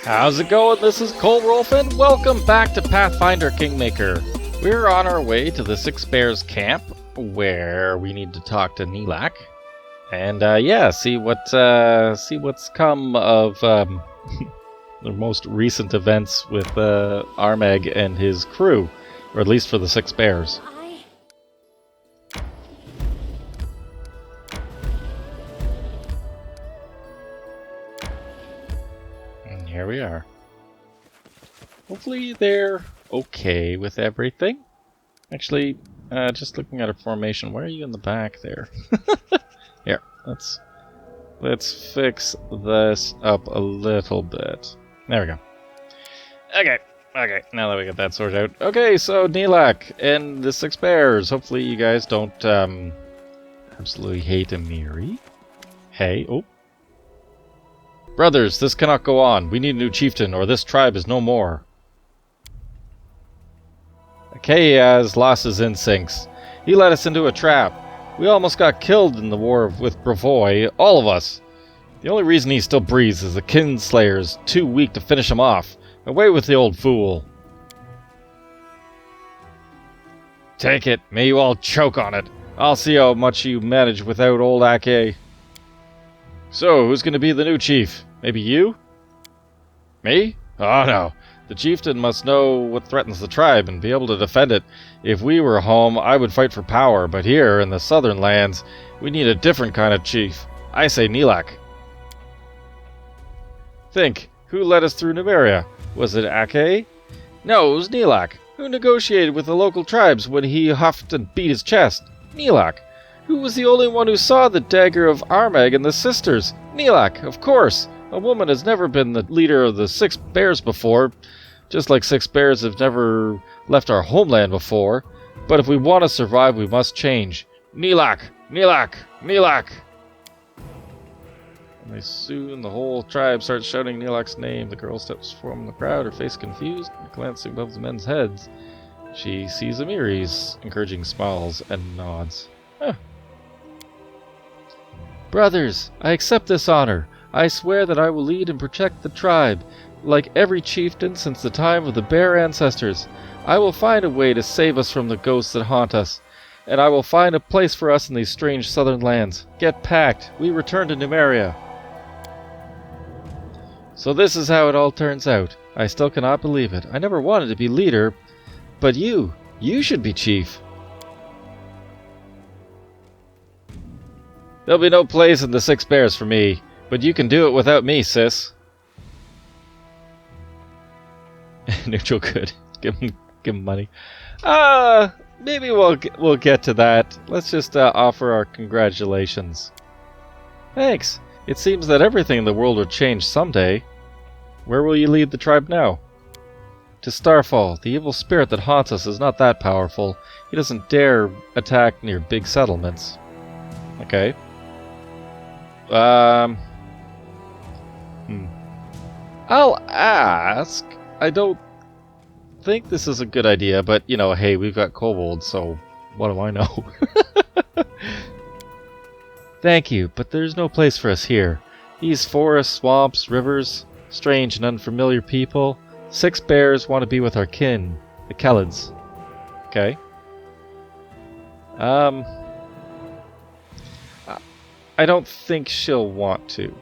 How's it going? This is Kolrolf and welcome back to Pathfinder Kingmaker. We're on our way to the Six Bears camp where we need to talk to Nilak and see what's come of the most recent events with Armag and his crew, or at least for the Six Bears. And here we are. Hopefully they're okay with everything. Actually, just looking at a formation, why are you in the back there? Here, let's fix this up a little bit. There we go. Okay, now that we got that sorted out. Okay, so Nilak and the Six Bears. Hopefully you guys don't absolutely hate Amiri. Hey, oh. Brothers, this cannot go on. We need a new chieftain, or this tribe is no more. Akei has lost his instincts. He led us into a trap. We almost got killed in the war with Bravoy, all of us. The only reason he still breathes is the Kinslayer's too weak to finish him off. Away with the old fool. Take it. May you all choke on it. I'll see how much you manage without old Akei. So, who's going to be the new chief? Maybe you? Me? Oh no. The chieftain must know what threatens the tribe and be able to defend it. If we were home, I would fight for power, but here, in the southern lands, we need a different kind of chief. I say Nilak. Think, who led us through Numeria? Was it Akei? No, it was Nilak. Who negotiated with the local tribes when he huffed and beat his chest? Nilak. Who was the only one who saw the dagger of Armag and the sisters? Nilak, of course. A woman has never been the leader of the Six Bears before, just like Six Bears have never left our homeland before. But if we want to survive, we must change. Nilak! Nilak! Nilak! And soon the whole tribe starts shouting Nilak's name. The girl steps from the crowd, her face confused, glancing above the men's heads. She sees Amiri's encouraging smiles and nods. Huh. Brothers, I accept this honor. I swear that I will lead and protect the tribe, like every chieftain since the time of the bear ancestors. I will find a way to save us from the ghosts that haunt us, and I will find a place for us in these strange southern lands. Get packed. We return to Numeria. So this is how it all turns out. I still cannot believe it. I never wanted to be leader, but you should be chief. There'll be no place in the Six Bears for me, but you can do it without me, sis. Neutral good. Give him money. Maybe we'll get to that. Let's just offer our congratulations. Thanks. It seems that everything in the world will change someday. Where will you lead the tribe now? To Starfall. The evil spirit that haunts us is not that powerful. He doesn't dare attack near big settlements. Okay. I'll ask. I don't think this is a good idea, but, you know, hey, we've got kobolds, so what do I know? Thank you, but there's no place for us here. These forests, swamps, rivers, strange and unfamiliar people. Six Bears want to be with our kin, the Kellids. Okay. I don't think she'll want to.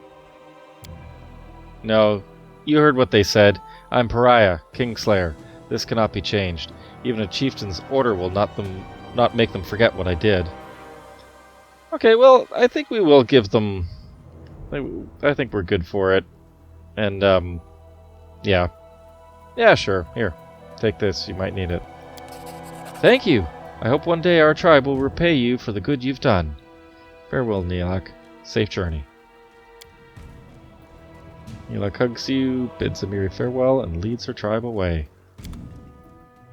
No, you heard what they said. I'm Pariah, Kingslayer. This cannot be changed. Even a chieftain's order will not make them forget what I did. Okay, well, I think we will give them... I think we're good for it. And, yeah. Yeah, sure. Here, take this. You might need it. Thank you. I hope one day our tribe will repay you for the good you've done. Farewell, Nilak. Safe journey. Nilak hugs you, bids Amiri farewell, and leads her tribe away.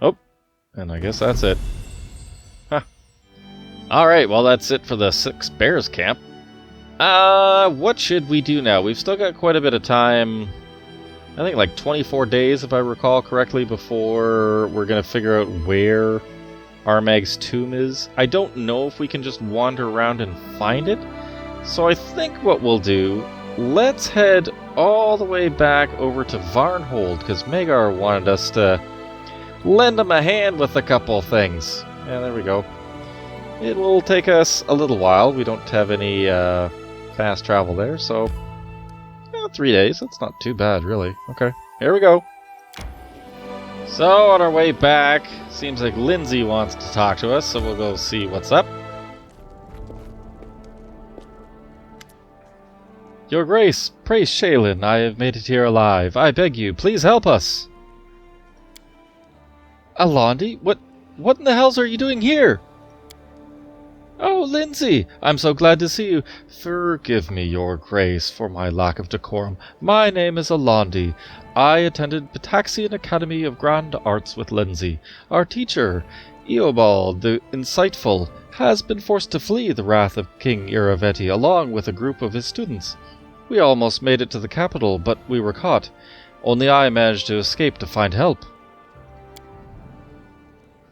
Oh, and I guess that's it. Huh. Alright, well that's it for the Six Bears camp. What should we do now? We've still got quite a bit of time. I think like 24 days, if I recall correctly, before we're going to figure out where Armag's tomb is. I don't know if we can just wander around and find it. So I think what we'll do let's head all the way back over to Varnhold, because Maegar wanted us to lend him a hand with a couple things. Yeah, there we go. It will take us a little while. We don't have any fast travel there, so 3 days. That's not too bad, really. Okay, here we go. So, on our way back, seems like Linzi wants to talk to us, so we'll go see what's up. Your Grace, praise Shaylin, I have made it here alive. I beg you, please help us. Alandi? What in the hells are you doing here? Oh, Linzi, I'm so glad to see you. Forgive me, Your Grace, for my lack of decorum. My name is Alandi. I attended Pitaxian Academy of Grand Arts with Linzi. Our teacher, Eobald the Insightful, has been forced to flee the wrath of King Iraveti along with a group of his students. We almost made it to the capital, but we were caught. Only I managed to escape to find help.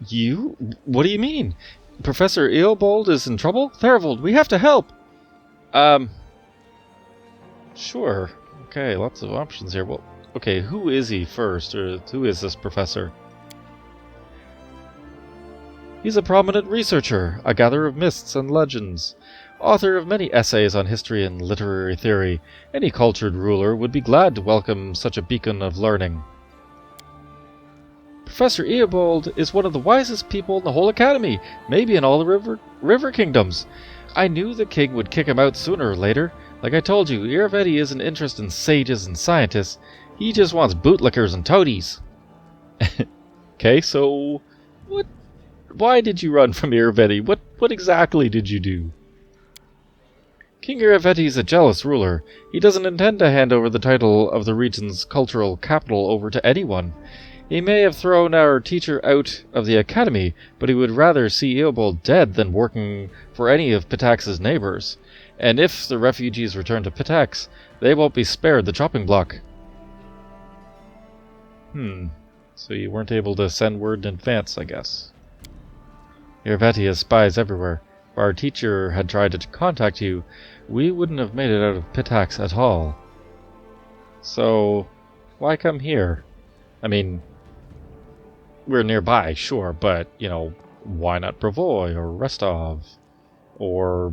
You? What do you mean? Professor Eobald is in trouble? Therivold, we have to help! Sure. Okay, lots of options here. Well, okay, who is he first, or who is this professor? He's a prominent researcher, a gatherer of myths and legends, author of many essays on history and literary theory. Any cultured ruler would be glad to welcome such a beacon of learning. Professor Eobald is one of the wisest people in the whole academy, maybe in all the river kingdoms. I knew the king would kick him out sooner or later. Like I told you, Iraveti isn't interested in sages and scientists. He just wants bootlickers and toadies. Okay, so why did you run from Iraveti? What exactly did you do? King Iraveti is a jealous ruler. He doesn't intend to hand over the title of the region's cultural capital over to anyone. He may have thrown our teacher out of the academy, but he would rather see Eobald dead than working for any of Pitax's neighbors. And if the refugees return to Pitax, they won't be spared the chopping block. So you weren't able to send word in advance, I guess. Iraveti has spies everywhere. If our teacher had tried to contact you, we wouldn't have made it out of Pitax at all. So, why come here? I mean, we're nearby, sure, but, you know, why not Brevoy or Rostov or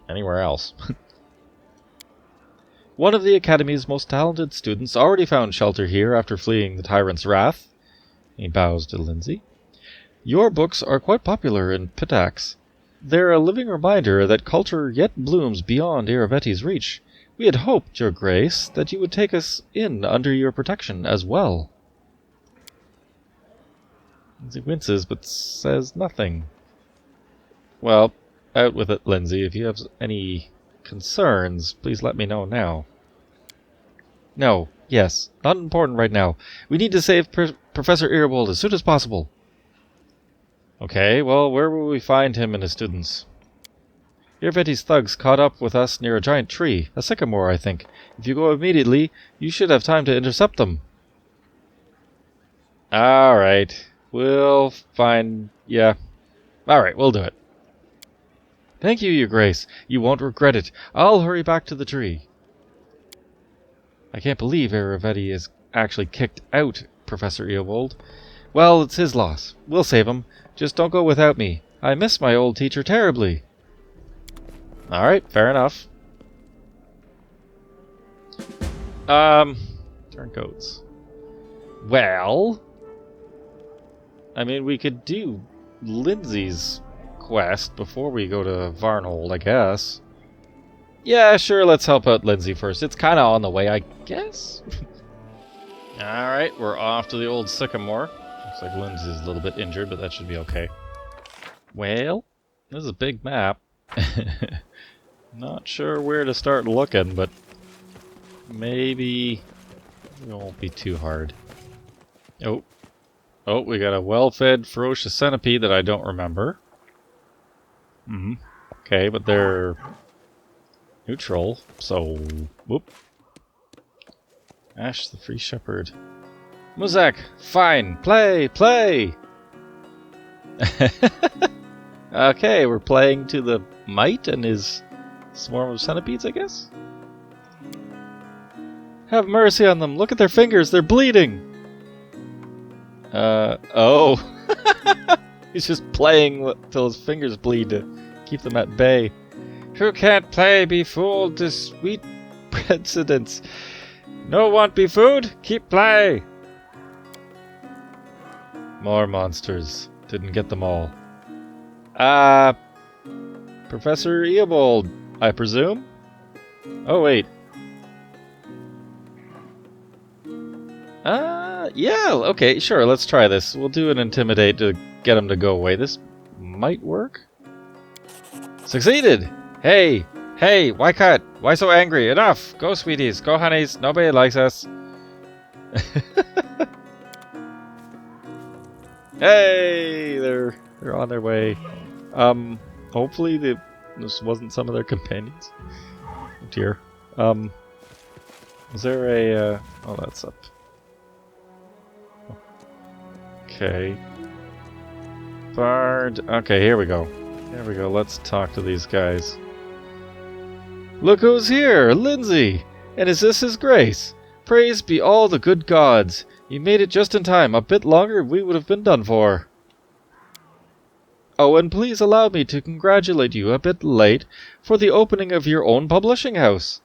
anywhere else? One of the Academy's most talented students already found shelter here after fleeing the tyrant's wrath. He bows to Linzi. Your books are quite popular in Pitax. They're a living reminder that culture yet blooms beyond Iraveti's reach. We had hoped, Your Grace, that you would take us in under your protection as well. Linzi winces, but says nothing. Well, out with it, Linzi. If you have any concerns, please let me know now. No, yes, not important right now. We need to save Professor Eobald as soon as possible. Okay, well, where will we find him and his students? Iraveti's thugs caught up with us near a giant tree, a sycamore, I think. If you go immediately, you should have time to intercept them. Alright, we'll find... yeah. Alright, we'll do it. Thank you, Your Grace. You won't regret it. I'll hurry back to the tree. I can't believe Iraveti is actually kicked out Professor Eobald. Well, it's his loss. We'll save him. Just don't go without me. I miss my old teacher terribly. Alright, fair enough. Turncoats. Well... I mean, we could do Linzi's quest before we go to Varnhold, I guess. Yeah, sure, let's help out Linzi first. It's kind of on the way, I guess? Alright, we're off to the old sycamore. Looks like Linzi's a little bit injured, but that should be okay. Well, this is a big map. Not sure where to start looking, but maybe it won't be too hard. Oh, we got a well-fed, ferocious centipede that I don't remember. Okay, but they're neutral, so whoop. Ash the Free Shepherd. Muzak, fine, play! Okay, we're playing to the Might and his swarm of centipedes, I guess? Have mercy on them. Look at their fingers. They're bleeding. Oh. He's just playing till his fingers bleed to keep them at bay. Who can't play be fooled to sweet precedents. No want be food? Keep play. More monsters. Didn't get them all. Professor Eobold, I presume? Oh, wait. Yeah, okay, sure, let's try this. We'll do an intimidate to get him to go away. This might work? Succeeded! Hey, why so angry? Enough! Go, sweeties, go, honeys, nobody likes us. Hey, they're on their way. Hopefully this wasn't some of their companions. Oh dear. Is there a, oh, that's up. Okay. Bard. Okay, here we go. Here we go. Let's talk to these guys. Look who's here! Linzi! And is this his grace? Praise be all the good gods! You made it just in time. A bit longer we would have been done for. Oh, and please allow me to congratulate you a bit late for the opening of your own publishing house.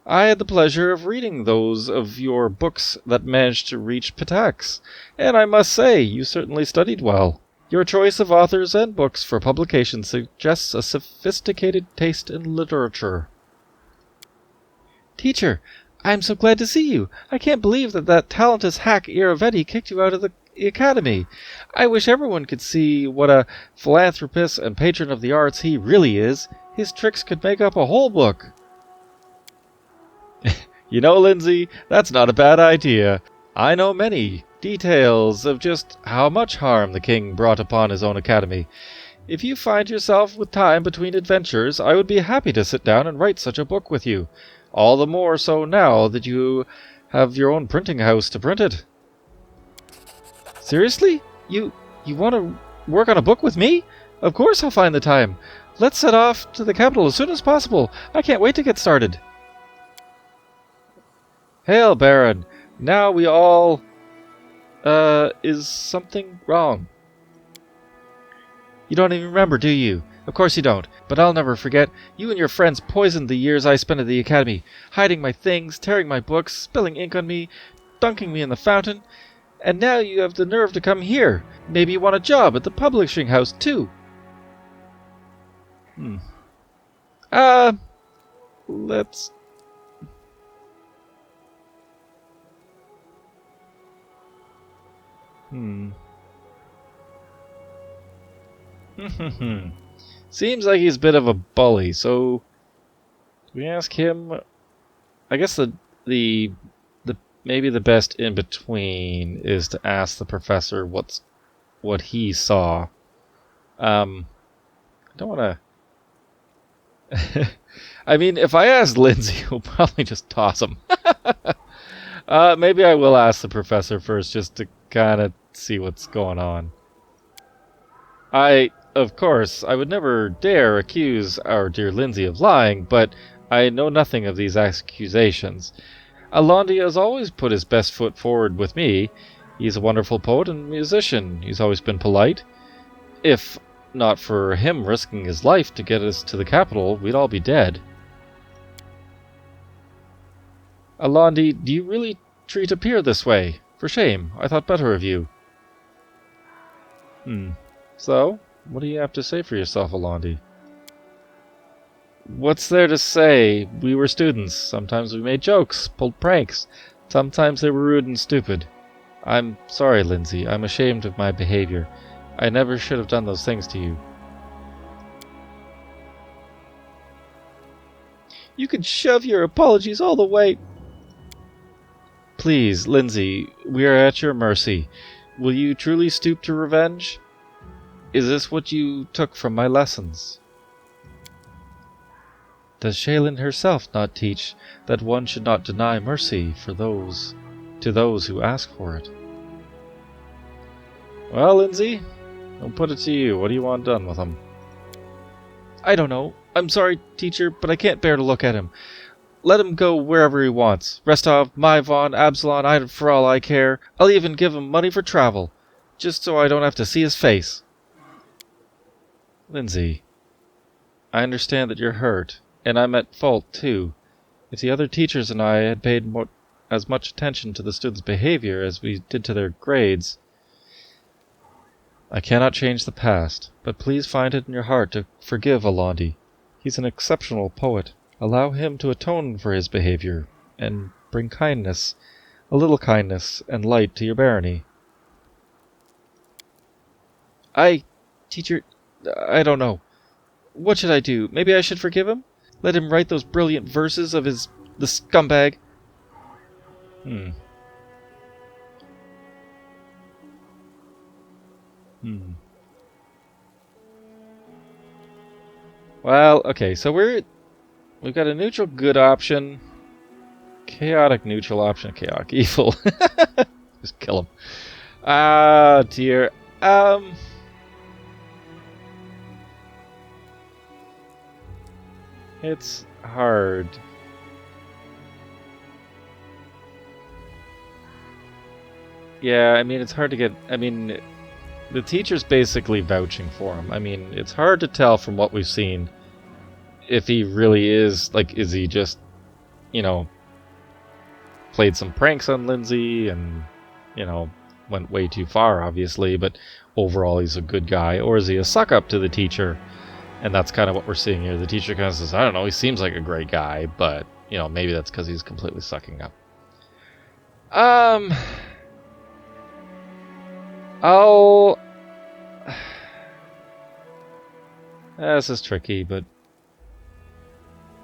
I had the pleasure of reading those of your books that managed to reach TeknoAXE, and I must say, you certainly studied well. Your choice of authors and books for publication suggests a sophisticated taste in literature. Teacher, I'm so glad to see you. I can't believe that talentless hack Iravetti kicked you out of the academy. I wish everyone could see what a philanthropist and patron of the arts he really is. His tricks could make up a whole book. You know, Linzi, that's not a bad idea. I know many details of just how much harm the king brought upon his own academy. If you find yourself with time between adventures, I would be happy to sit down and write such a book with you. All the more so now that you have your own printing house to print it. Seriously? You want to work on a book with me? Of course I'll find the time. Let's set off to the capital as soon as possible. I can't wait to get started. Hail, Baron. Now we all... is something wrong? You don't even remember, do you? Of course you don't, but I'll never forget. You and your friends poisoned the years I spent at the academy, hiding my things, tearing my books, spilling ink on me, dunking me in the fountain, and now you have the nerve to come here. Maybe you want a job at the publishing house, too. Let's... Seems like he's a bit of a bully, so do we ask him? I guess the maybe the best in between is to ask the professor what he saw. I don't want to. I mean, if I ask Linzi, he'll probably just toss him. Maybe I will ask the professor first, just to kind of see what's going on. Of course, I would never dare accuse our dear Linzi of lying, but I know nothing of these accusations. Alondi has always put his best foot forward with me. He's a wonderful poet and musician. He's always been polite. If not for him risking his life to get us to the capital, we'd all be dead. Alondi, do you really treat a peer this way? For shame, I thought better of you. So, what do you have to say for yourself, Alondi? What's there to say? We were students. Sometimes we made jokes, pulled pranks. Sometimes they were rude and stupid. I'm sorry, Linzi. I'm ashamed of my behavior. I never should have done those things to you. You can shove your apologies all the way. Please, Linzi, we are at your mercy. Will you truly stoop to revenge? Is this what you took from my lessons? Does Shaylin herself not teach that one should not deny mercy to those who ask for it? Well, Linzi, I'll put it to you. What do you want done with him? I don't know. I'm sorry, teacher, but I can't bear to look at him. let him go wherever he wants. Restov, Maivon, Absalon, for all I care. I'll even give him money for travel, just so I don't have to see his face. Linzi, I understand that you're hurt, and I'm at fault too. If the other teachers and I had paid as much attention to the students' behavior as we did to their grades... I cannot change the past, but please find it in your heart to forgive Alandi. He's an exceptional poet. Allow him to atone for his behavior, and bring kindness, a little kindness and light to your barony. Teacher, I don't know. What should I do? Maybe I should forgive him? Let him write those brilliant verses of the scumbag? Well, okay, so we've got a neutral good option, chaotic neutral option, chaotic evil. Just kill him. Ah, dear. It's hard. Yeah, I mean, it's hard to get... I mean, the teacher's basically vouching for him. I mean, it's hard to tell from what we've seen if he really is, like, is he just, you know, played some pranks on Linzi and, you know, went way too far, obviously, but overall he's a good guy, or is he a suck-up to the teacher? And that's kind of what we're seeing here. The teacher kind of says, I don't know, he seems like a great guy, but, you know, maybe that's because he's completely sucking up. This is tricky, but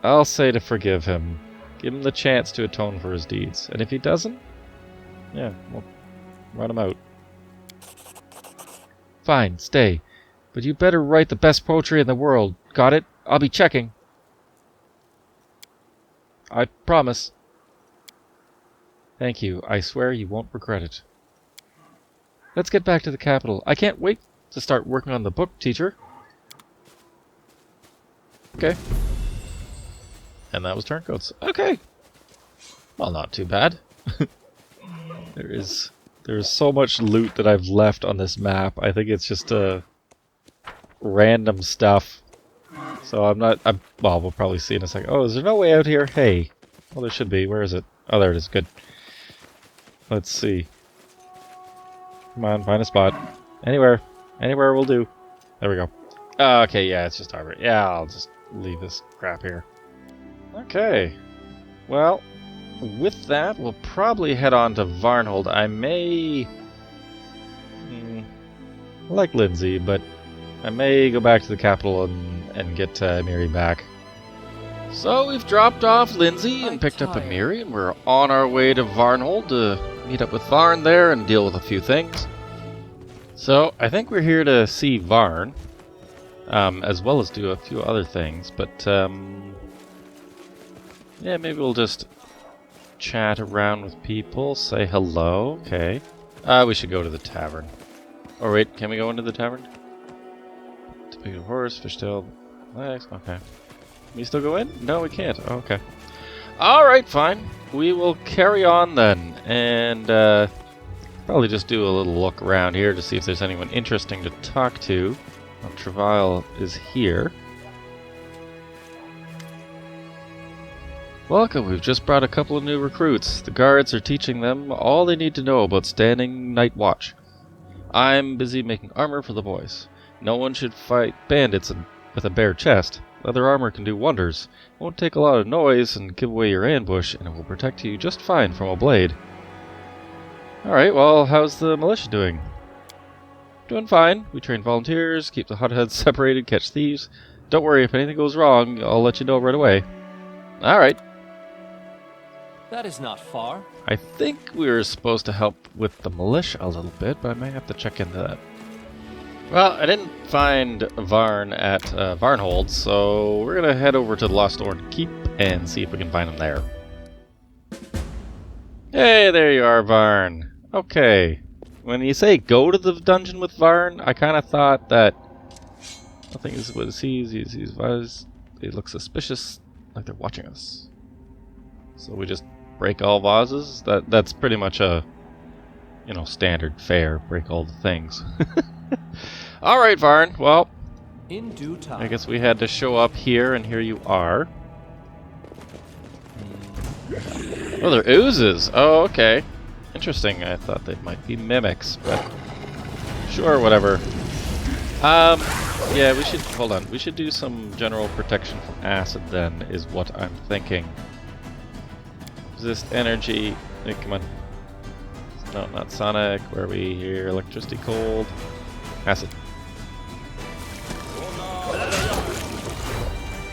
I'll say to forgive him. Give him the chance to atone for his deeds. And if he doesn't, yeah, well, run him out. Fine, stay. But you better write the best poetry in the world. Got it? I'll be checking. I promise. Thank you. I swear you won't regret it. Let's get back to the capital. I can't wait to start working on the book, teacher. Okay. And that was Turncoats. Okay. Well, not too bad. There's so much loot that I've left on this map. I think it's just random stuff. So well, we'll probably see in a second. Oh, is there no way out here? Hey. Well, there should be. Where is it? Oh, there it is. Good. Let's see. Come on, find a spot. Anywhere. Anywhere will do. There we go. Okay, yeah, it's just Arbor. Yeah, I'll just leave this crap here. Okay. Well, with that, we'll probably head on to Varnhold. I may... I like Linzi, but I may go back to the capital and get Miri back. So we've dropped off Linzi and picked up Miri, and we're on our way to Varnhold to meet up with Varn there and deal with a few things. So I think we're here to see Varn, as well as do a few other things, but yeah, maybe we'll just chat around with people, say hello. Okay. We should go to the tavern. Oh wait, can we go into the tavern? Typical horse, fishtail, legs, okay. Can we still go in? No, we can't. Oh, okay. Alright, fine. We will carry on then, and probably just do a little look around here to see if there's anyone interesting to talk to. Well, Travail is here. Welcome, we've just brought a couple of new recruits. The guards are teaching them all they need to know about standing night watch. I'm busy making armor for the boys. No one should fight bandits with a bare chest. Leather armor can do wonders. It won't take a lot of noise and give away your ambush, and it will protect you just fine from a blade. Alright, well, how's the militia doing? Doing fine. We train volunteers, keep the hotheads separated, catch thieves. Don't worry, if anything goes wrong, I'll let you know right away. Alright. That is not far. I think we were supposed to help with the militia a little bit, but I may have to check into that. Well, I didn't find Varn at Varnhold, so we're going to head over to the Lost Orn Keep and see if we can find him there. Hey, there you are, Varn. Okay. When you say go to the dungeon with Varn, I kind of thought that... Nothing is what it sees. He looks suspicious, like they're watching us. So we just break all vases? That's pretty much a, you know, standard fare. Break all the things. Alright, Varn. Well, In due time. I guess we had to show up here, and here you are. Oh, they're oozes. Oh, okay. Interesting. I thought they might be mimics, but sure, whatever. Yeah, we should, hold on. We should do some general protection from acid then, is what I'm thinking. Resist energy. Hey, come on. No, not sonic. Where are we here? Electricity, cold. Acid.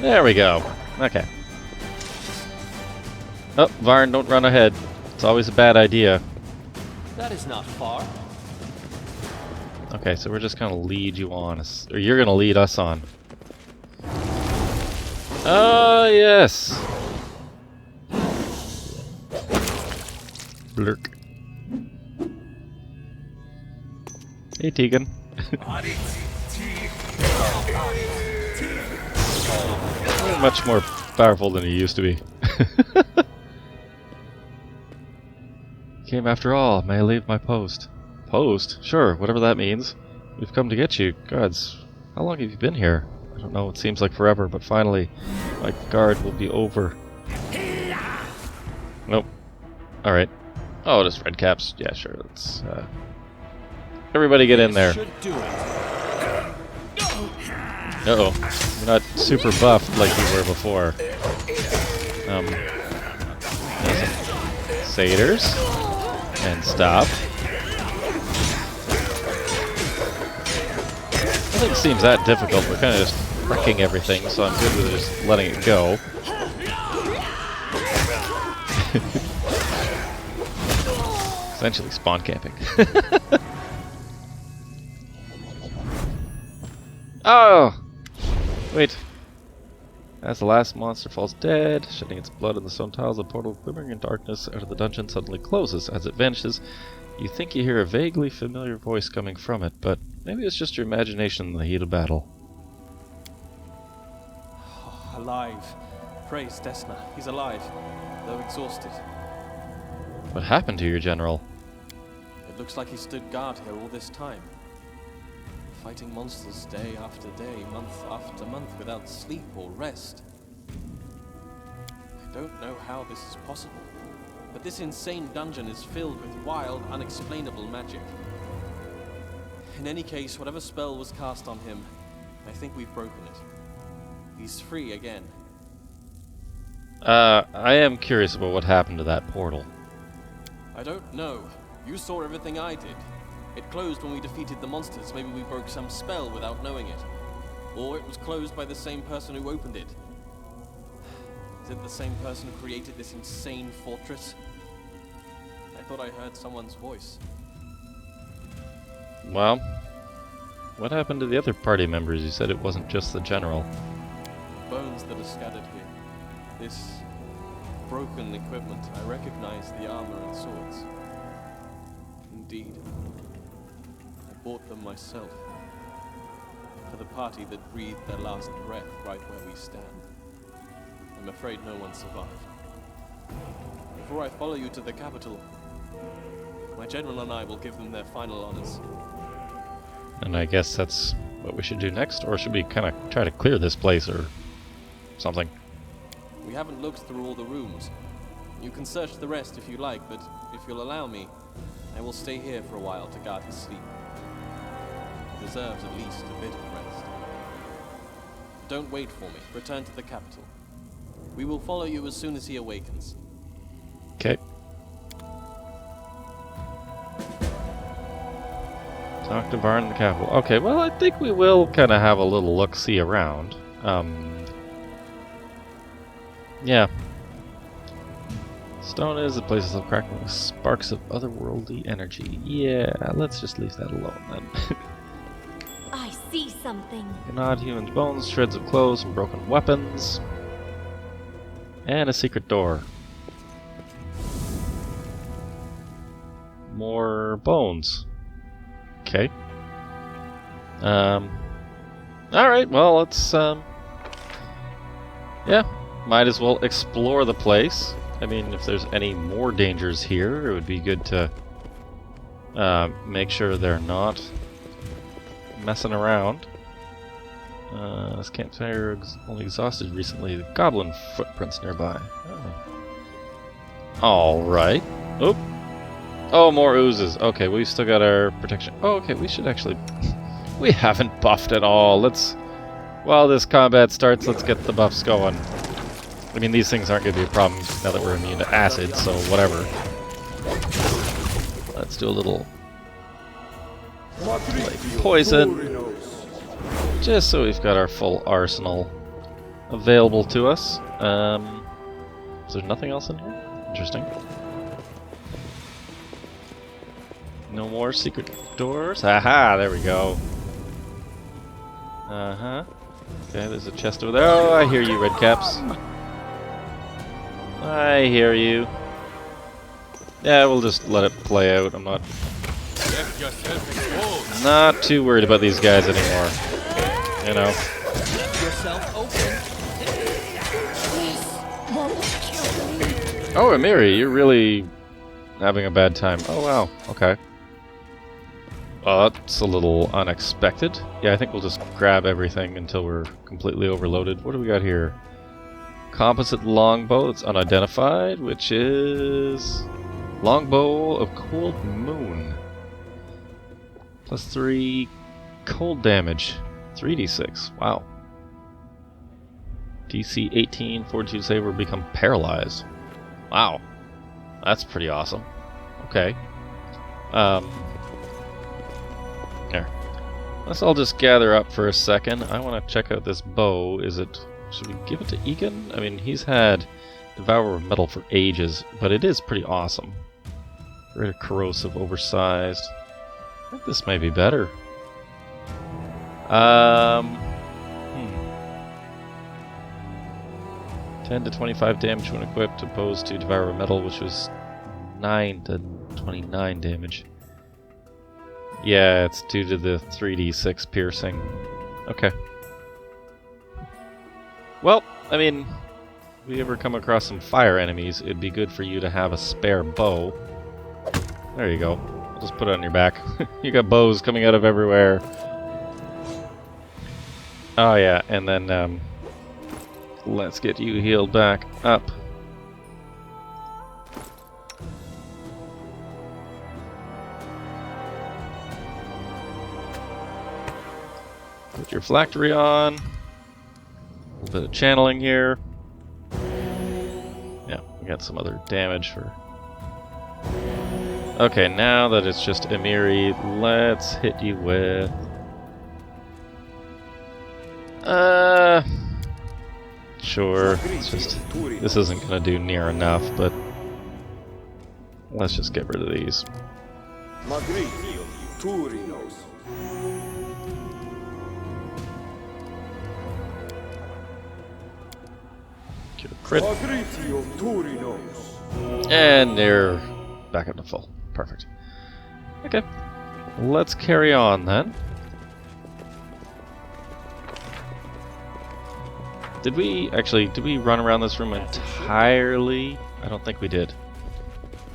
There we go. Okay. Oh, Varn, don't run ahead. It's always a bad idea. That is not far. Okay, so we're just gonna lead you on, or you're gonna lead us on. Oh, yes! Blurk. Hey, Tegan. You're much more powerful than you used to be. Came after all. May I leave my post? Post? Sure, whatever that means. We've come to get you. Gods, how long have you been here? I don't know, it seems like forever, but finally, my guard will be over. Nope. Alright. Oh, just red caps. Yeah, sure, let's, everybody get in there. Should do it. Uh-oh. You're not super buffed like you were before. Satyrs. And stop. I think it seems that difficult. We're kind of just wrecking everything, so I'm good with just letting it go. Essentially spawn camping. Oh! Wait. As the last monster falls dead, shedding its blood in the stone tiles, the portal glimmering in darkness out of the dungeon suddenly closes. As it vanishes, you think you hear a vaguely familiar voice coming from it, but maybe it's just your imagination in the heat of battle. Alive. Praise Desna. He's alive, though exhausted. What happened to your general? It looks like he stood guard here all this time. Fighting monsters day after day, month after month, without sleep or rest. I don't know how this is possible, but this insane dungeon is filled with wild, unexplainable magic. In any case, whatever spell was cast on him, I think we've broken it. He's free again. I am curious about what happened to that portal. I don't know. You saw everything I did. It closed when we defeated the monsters. Maybe we broke some spell without knowing it. Or it was closed by the same person who opened it. Is it the same person who created this insane fortress? I thought I heard someone's voice. Well, what happened to the other party members? You said it wasn't just the general. Bones that are scattered here. This broken equipment. I recognize the armor and swords. Indeed. I bought them myself. For the party that breathed their last breath right where we stand. I'm afraid no one survived. Before I follow you to the capital, my general and I will give them their final honors. And I guess that's what we should do next, or should we kind of try to clear this place or something? We haven't looked through all the rooms. You can search the rest if you like, but if you'll allow me, I will stay here for a while to guard his sleep. He deserves at least a bit of rest. Don't wait for me. Return to the capital. We will follow you as soon as he awakens. Okay. Talk to Varn in the capital. Okay, well, I think we will kind of have a little look-see around. Yeah. Stone is the place of crackling with sparks of otherworldly energy. Yeah, let's just leave that alone then. I see something. Gnawed human bones, shreds of clothes, and broken weapons. And a secret door. More bones. Okay. Alright, well, let's, yeah, might as well explore the place. I mean, if there's any more dangers here, it would be good to make sure they're not messing around. This campfire only exhausted recently. The goblin footprints nearby. Oh. Alright. Oh. Oh, more oozes. Okay, we've still got our protection. Oh, okay, we should actually... We haven't buffed at all. Let's... While this combat starts, let's get the buffs going. I mean, these things aren't going to be a problem now that we're immune to acid, so whatever. Let's do a little... like poison. Just so we've got our full arsenal available to us. Is there nothing else in here? Interesting. No more secret doors? Aha, there we go. Uh-huh. Okay, there's a chest over there. Oh, I hear you, Redcaps. I hear you. Yeah, we'll just let it play out. I'm not too worried about these guys anymore. You know. Oh, Amiri, you're really having a bad time. Oh, wow. Okay. That's a little unexpected. Yeah, I think we'll just grab everything until we're completely overloaded. What do we got here? Composite longbow that's unidentified, which is... Longbow of Cold Moon. +3 cold damage. 3d6. Wow. DC 18, fortitude save or become paralyzed. Wow. That's pretty awesome. Okay. There. Let's all just gather up for a second. I want to check out this bow. Should we give it to Egan? I mean, he's had Devourer of Metal for ages, but it is pretty awesome. Very corrosive, oversized. I think this may be better. 10 to 25 damage when equipped, opposed to Devourer of Metal, which was 9 to 29 damage. Yeah, it's due to the 3d6 piercing. Okay. Well, I mean, if we ever come across some fire enemies, it'd be good for you to have a spare bow. There you go. I'll just put it on your back. You got bows coming out of everywhere. Oh yeah, and then let's get you healed back up. Put your phylactery on. A little bit of channeling here. Yeah, we got some other damage for... Okay, now that it's just Amiri, let's hit you with... Sure, it's just... This isn't gonna do near enough, but... Let's just get rid of these. Get a crit. And they're back up to full. Perfect. Okay. Let's carry on then. Did we run around this room entirely? I don't think we did.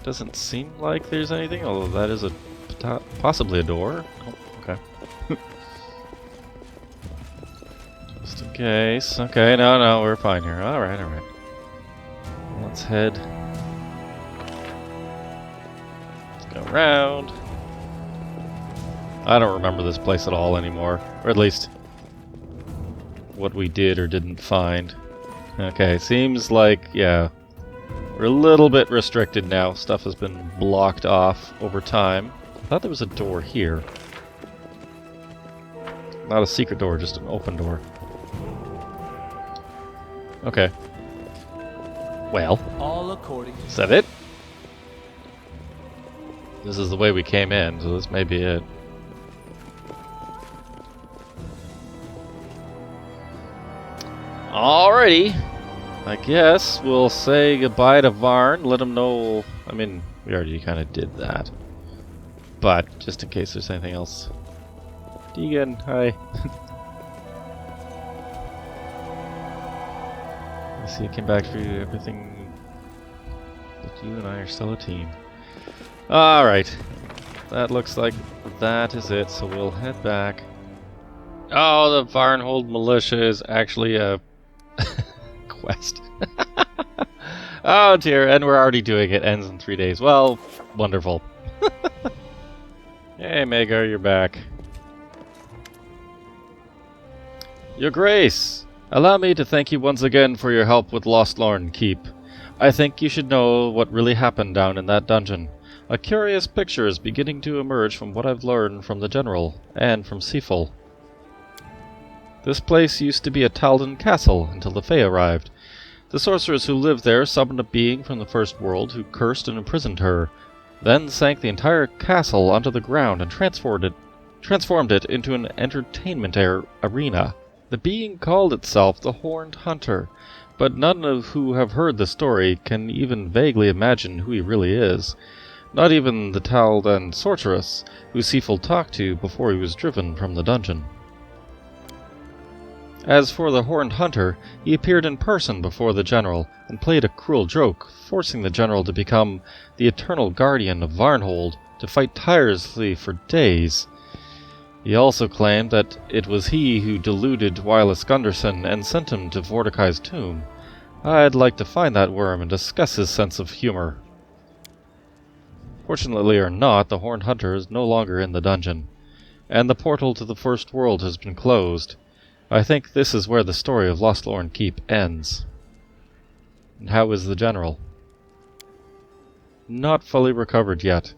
Doesn't seem like there's anything, although that is possibly a door. Oh, okay. Just in case. Okay, no, we're fine here. Alright. Let's head. Let's go around. I don't remember this place at all anymore. Or at least what we did or didn't find. Okay, seems like, yeah, we're a little bit restricted now. Stuff has been blocked off over time. I thought there was a door here. Not a secret door, just an open door. Okay. Well, All according to is that it? This is the way we came in, so this may be it. Alrighty. I guess we'll say goodbye to Varn, let him know... I mean, we already kind of did that. But, just in case there's anything else. Deegan, hi. I see I came back for you, everything... But you and I are still a team. Alright. That looks like that is it, so we'll head back. Oh, the Varnhold Militia is actually a quest. Oh dear, and we're already doing it. Ends in 3 days. Well, wonderful. Hey, Maegar, you're back. Your Grace! Allow me to thank you once again for your help with Lostlorn Keep. I think you should know what really happened down in that dungeon. A curious picture is beginning to emerge from what I've learned from the General, and from Seaful. This place used to be a Taldan castle until the Fae arrived. The sorcerers who lived there summoned a being from the First World who cursed and imprisoned her, then sank the entire castle onto the ground and transformed it into an entertainment arena. The being called itself the Horned Hunter, but none of who have heard the story can even vaguely imagine who he really is. Not even the Taldan sorceress, who Seaful talked to before he was driven from the dungeon. As for the Horned Hunter, he appeared in person before the General, and played a cruel joke, forcing the General to become the eternal guardian of Varnhold, to fight tirelessly for days. He also claimed that it was he who deluded Wireless Gunderson and sent him to Mordecai's tomb. I'd like to find that worm and discuss his sense of humor. Fortunately or not, the Horned Hunter is no longer in the dungeon, and the portal to the First World has been closed. I think this is where the story of Lostlorn Keep ends. And how is the General? Not fully recovered yet.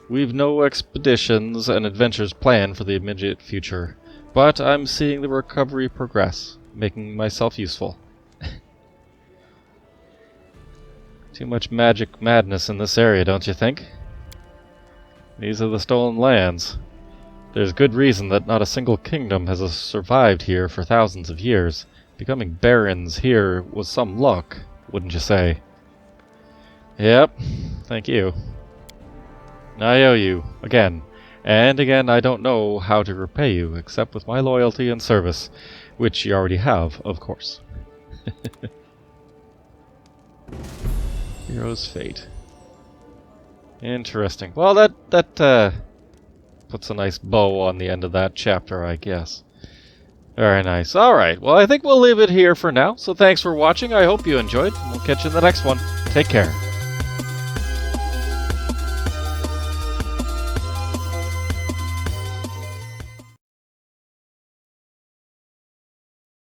We've no expeditions and adventures planned for the immediate future, but I'm seeing the recovery progress, making myself useful. Too much magic madness in this area, don't you think? These are the stolen lands. There's good reason that not a single kingdom has survived here for thousands of years. Becoming barons here was some luck, wouldn't you say? Yep, thank you. I owe you, again. And again, I don't know how to repay you, except with my loyalty and service, which you already have, of course. Hero's Fate. Interesting. Well, that puts a nice bow on the end of that chapter, I guess. Very nice. Alright, well, I think we'll leave it here for now. So thanks for watching. I hope you enjoyed. We'll catch you in the next one. Take care.